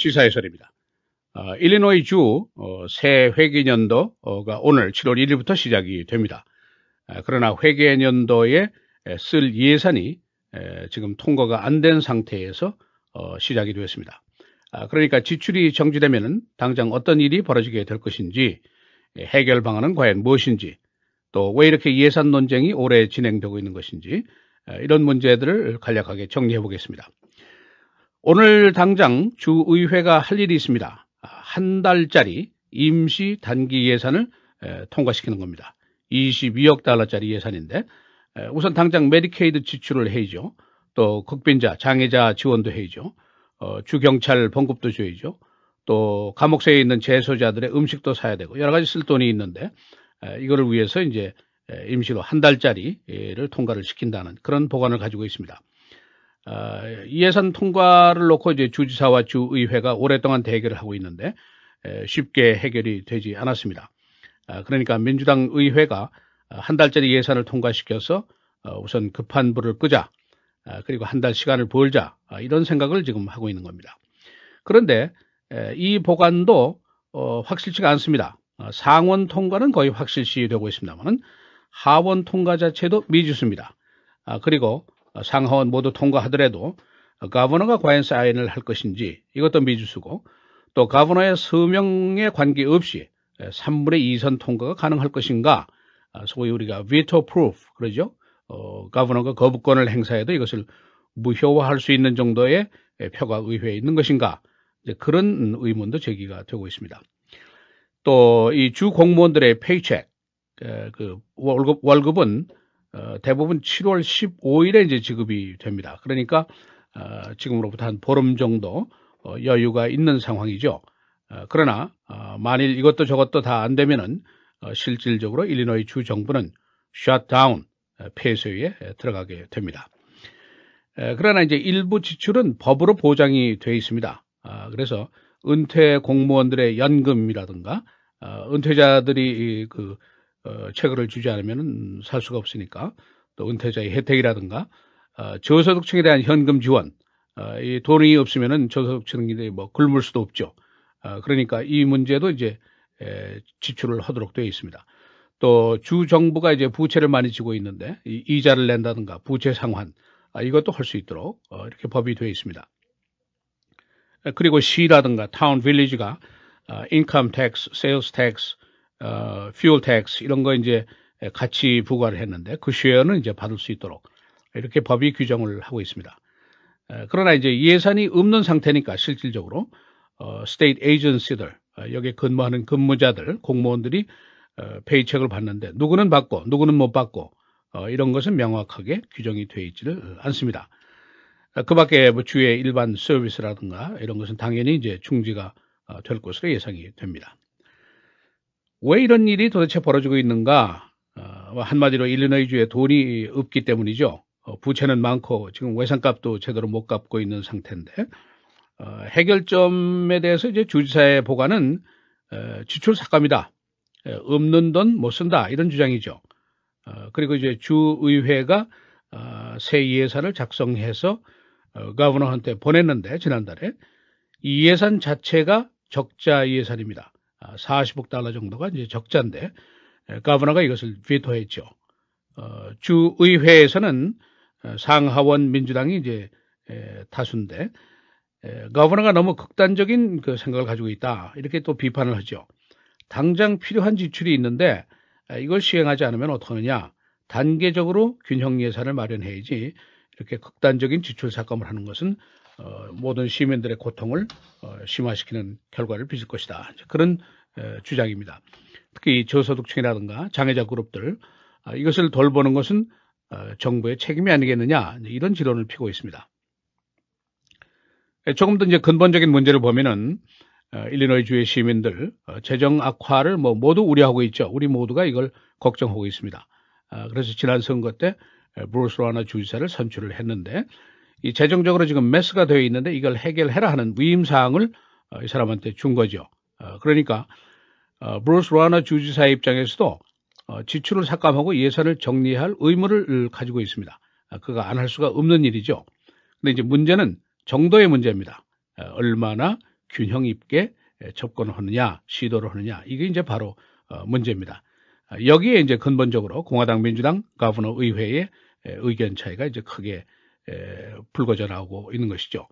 시사해설입니다. 일리노이 주 새 회계년도가 오늘 7월 1일부터 시작이 됩니다. 그러나 회계년도에 쓸 예산이 지금 통과가 안 된 상태에서 시작이 되었습니다. 그러니까 지출이 정지되면 당장 어떤 일이 벌어지게 될 것인지, 해결 방안은 과연 무엇인지, 또 왜 이렇게 예산 논쟁이 오래 진행되고 있는 것인지, 이런 문제들을 간략하게 정리해 보겠습니다. 오늘 당장 주의회가 할 일이 있습니다. 한 달짜리 임시 단기 예산을 통과시키는 겁니다. 22억 달러짜리 예산인데, 우선 당장 메디케이드 지출을 해야죠. 또 극빈자, 장애자 지원도 해야죠. 주경찰 봉급도 줘야죠. 또 감옥서에 있는 재소자들의 음식도 사야 되고 여러 가지 쓸 돈이 있는데, 이거를 위해서 이제 임시로 한 달짜리를 통과를 시킨다는 그런 보관을 가지고 있습니다. 이 예산 통과를 놓고 이제 주지사와 주의회가 오랫동안 대결을 하고 있는데 쉽게 해결이 되지 않았습니다. 그러니까 민주당 의회가 한 달짜리 예산을 통과시켜서 우선 급한 불을 끄자, 그리고 한 달 시간을 벌자, 이런 생각을 지금 하고 있는 겁니다. 그런데 이 보관도 확실치가 않습니다. 상원 통과는 거의 확실시 되고 있습니다만 하원 통과 자체도 미지수입니다. 그리고 상하원 모두 통과하더라도 가버너가 과연 사인을 할 것인지 이것도 미지수고, 또 가버너의 서명에 관계없이 3분의 2선 통과가 가능할 것인가, 소위 우리가 veto proof 그러죠. 가버너가 거부권을 행사해도 이것을 무효화할 수 있는 정도의 표가 의회에 있는 것인가, 그런 의문도 제기가 되고 있습니다. 또 이 주 공무원들의 페이책, 그 월급은 대부분 7월 15일에 이제 지급이 됩니다. 그러니까 지금으로부터 한 보름 정도 여유가 있는 상황이죠. 그러나 만일 이것도 저것도 다 안 되면은 실질적으로 일리노이 주 정부는 셧다운, 폐쇄에 들어가게 됩니다. 그러나 이제 일부 지출은 법으로 보장이 되어 있습니다. 그래서 은퇴 공무원들의 연금이라든가, 은퇴자들이 체크를 주지 않으면 살 수가 없으니까, 또 은퇴자의 혜택이라든가, 저소득층에 대한 현금 지원, 이 돈이 없으면은 저소득층이 뭐 굶을 수도 없죠. 그러니까 이 문제도 이제 지출을 하도록 되어 있습니다. 또 주 정부가 이제 부채를 많이 지고 있는데 이자를 낸다든가 부채 상환, 이것도 할 수 있도록 이렇게 법이 되어 있습니다. 그리고 시라든가 타운 빌리지가 인컴 텍스, 세일스 텍스, 퓨얼 텍스 이런 거 이제 같이 부과를 했는데 그 쉐어는 이제 받을 수 있도록 이렇게 법이 규정을 하고 있습니다. 그러나 이제 예산이 없는 상태니까 실질적으로 스테이트 에이전시들, 여기에 근무하는 근무자들, 공무원들이 페이첵을 받는데 누구는 받고 누구는 못 받고 이런 것은 명확하게 규정이 되어 있지를 않습니다. 그 밖에 뭐 주의 일반 서비스라든가 이런 것은 당연히 이제 중지가 될 것으로 예상이 됩니다. 왜 이런 일이 도대체 벌어지고 있는가? 한마디로 일리노이 주에 돈이 없기 때문이죠. 부채는 많고 지금 외상값도 제대로 못 갚고 있는 상태인데, 해결점에 대해서 이제 주지사의 보관은 지출 삭감이다, 없는 돈 못 쓴다, 이런 주장이죠. 그리고 이제 주의회가 새 예산을 작성해서 가버너한테 보냈는데 지난달에 이 예산 자체가 적자 예산입니다. 40억 달러 정도가 이제 적자인데 가버너가 이것을 비토했죠. 주의회에서는 상하원 민주당이 이제 다수인데 가버너가 너무 극단적인 그 생각을 가지고 있다, 이렇게 또 비판을 하죠. 당장 필요한 지출이 있는데 이걸 시행하지 않으면 어떡하느냐, 단계적으로 균형 예산을 마련해야지 이렇게 극단적인 지출 삭감을 하는 것은 모든 시민들의 고통을 심화시키는 결과를 빚을 것이다, 그런 주장입니다. 특히 저소득층이라든가 장애자 그룹들, 이것을 돌보는 것은 정부의 책임이 아니겠느냐, 이런 지론을 피고 있습니다. 조금 더 이제 근본적인 문제를 보면은 일리노이 주의 시민들 재정 악화를 모두 우려하고 있죠. 우리 모두가 이걸 걱정하고 있습니다. 그래서 지난 선거 때 브루스 라너 주지사를 선출을 했는데, 이 재정적으로 지금 메스가 되어 있는데 이걸 해결해라 하는 위임 사항을 이 사람한테 준 거죠. 그러니까 브루스 라너 주지사의 입장에서도 지출을 삭감하고 예산을 정리할 의무를 가지고 있습니다. 그가 안 할 수가 없는 일이죠. 근데 이제 문제는 정도의 문제입니다. 얼마나 균형 있게 접근을 하느냐, 시도를 하느냐, 이게 이제 바로 문제입니다. 여기에 이제 근본적으로 공화당, 민주당, 가버너 의회의 의견 차이가 이제 크게 불거져 나오고 있는 것이죠.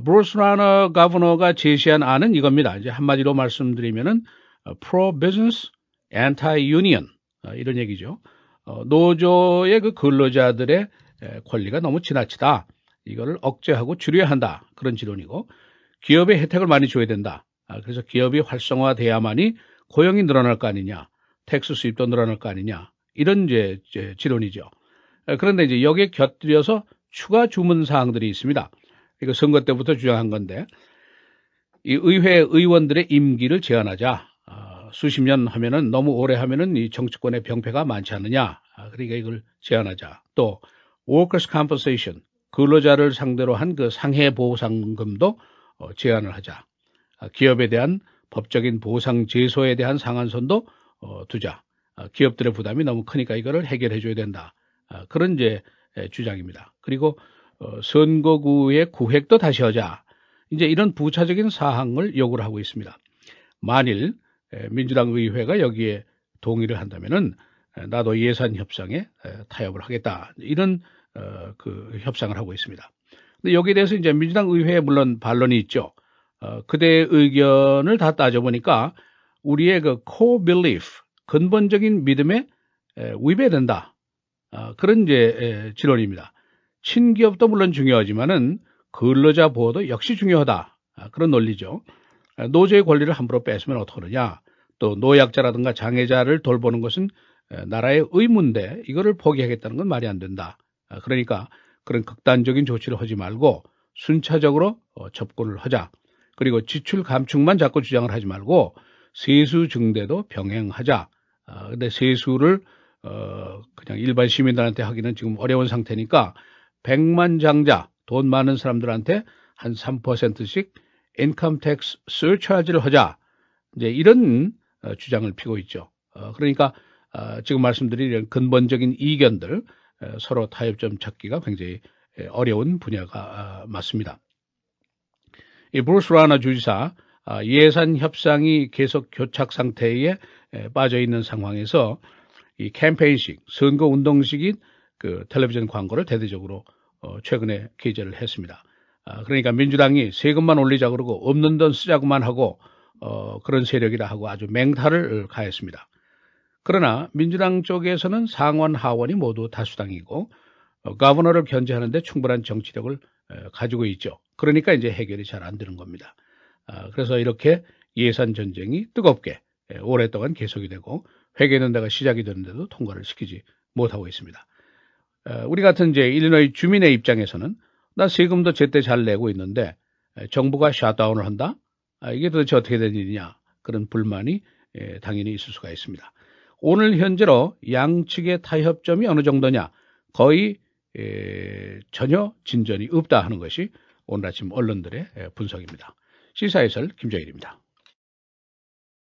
브루스 라너 가버너가 제시한 안은 이겁니다. 이제 한마디로 말씀드리면은 pro-business, anti-union 이런 얘기죠. 노조의 그 근로자들의 권리가 너무 지나치다. 이거를 억제하고 줄여야 한다. 그런 지론이고, 기업에 혜택을 많이 줘야 된다. 그래서 기업이 활성화돼야만이 고용이 늘어날 거 아니냐, 텍스 수입도 늘어날 거 아니냐, 이런 이제 지론이죠. 그런데 이제 여기에 곁들여서 추가 주문 사항들이 있습니다. 이거 선거 때부터 주장한 건데, 이 의회 의원들의 임기를 제한하자. 수십 년 하면은, 너무 오래 하면은 이 정치권의 병폐가 많지 않느냐. 그러니까 이걸 제한하자. 또 workers compensation, 근로자를 상대로 한 그 상해 보상금도 제한을 하자. 기업에 대한 법적인 보상 제소에 대한 상한선도 두자. 기업들의 부담이 너무 크니까 이거를 해결해 줘야 된다. 그런 이제 주장입니다. 그리고 선거구의 구획도 다시 하자. 이제 이런 부차적인 사항을 요구를 하고 있습니다. 만일 민주당 의회가 여기에 동의를 한다면은 나도 예산 협상에 타협을 하겠다. 이런 그 협상을 하고 있습니다. 근데 여기에 대해서 이제 민주당 의회에 물론 반론이 있죠. 그대의 의견을 다 따져보니까 우리의 그 core belief, 근본적인 믿음에 위배된다. 그런 이제 지론입니다. 친기업도 물론 중요하지만은 근로자 보호도 역시 중요하다. 그런 논리죠. 노조의 권리를 함부로 뺏으면 어떡하느냐. 또 노약자라든가 장애자를 돌보는 것은 나라의 의무인데 이거를 포기하겠다는 건 말이 안 된다. 그러니까 그런 극단적인 조치를 하지 말고 순차적으로 접근을 하자. 그리고 지출 감축만 자꾸 주장을 하지 말고 세수 증대도 병행하자. 근데 세수를 그냥 일반 시민들한테 하기는 지금 어려운 상태니까 백만장자, 돈 많은 사람들한테 한 3%씩 인컴 텍스 서차지를 하자. 이제 이런 주장을 피고 있죠. 그러니까 지금 말씀드린 이런 근본적인 이견들 서로 타협점 찾기가 굉장히 어려운 분야가 맞습니다. 이 브루스 라너 주지사 예산 협상이 계속 교착 상태에 빠져 있는 상황에서 이 캠페인식, 선거 운동식인 그 텔레비전 광고를 대대적으로 최근에 게재를 했습니다. 그러니까 민주당이 세금만 올리자 그러고 없는 돈 쓰자고만 하고 그런 세력이라 하고 아주 맹타를 가했습니다. 그러나 민주당 쪽에서는 상원 하원이 모두 다수당이고 가버너를 견제하는데 충분한 정치력을 가지고 있죠. 그러니까 이제 해결이 잘 안 되는 겁니다. 그래서 이렇게 예산 전쟁이 뜨겁게 오랫동안 계속이 되고 회계연대가 시작이 되는데도 통과를 시키지 못하고 있습니다. 우리 같은 이제 일리노이 주민의 입장에서는 나 세금도 제때 잘 내고 있는데 정부가 셧다운을 한다? 이게 도대체 어떻게 된 일이냐? 그런 불만이 당연히 있을 수가 있습니다. 오늘 현재로 양측의 타협점이 어느 정도냐? 거의 전혀 진전이 없다 하는 것이 오늘 아침 언론들의 분석입니다. 시사해설 김정일입니다.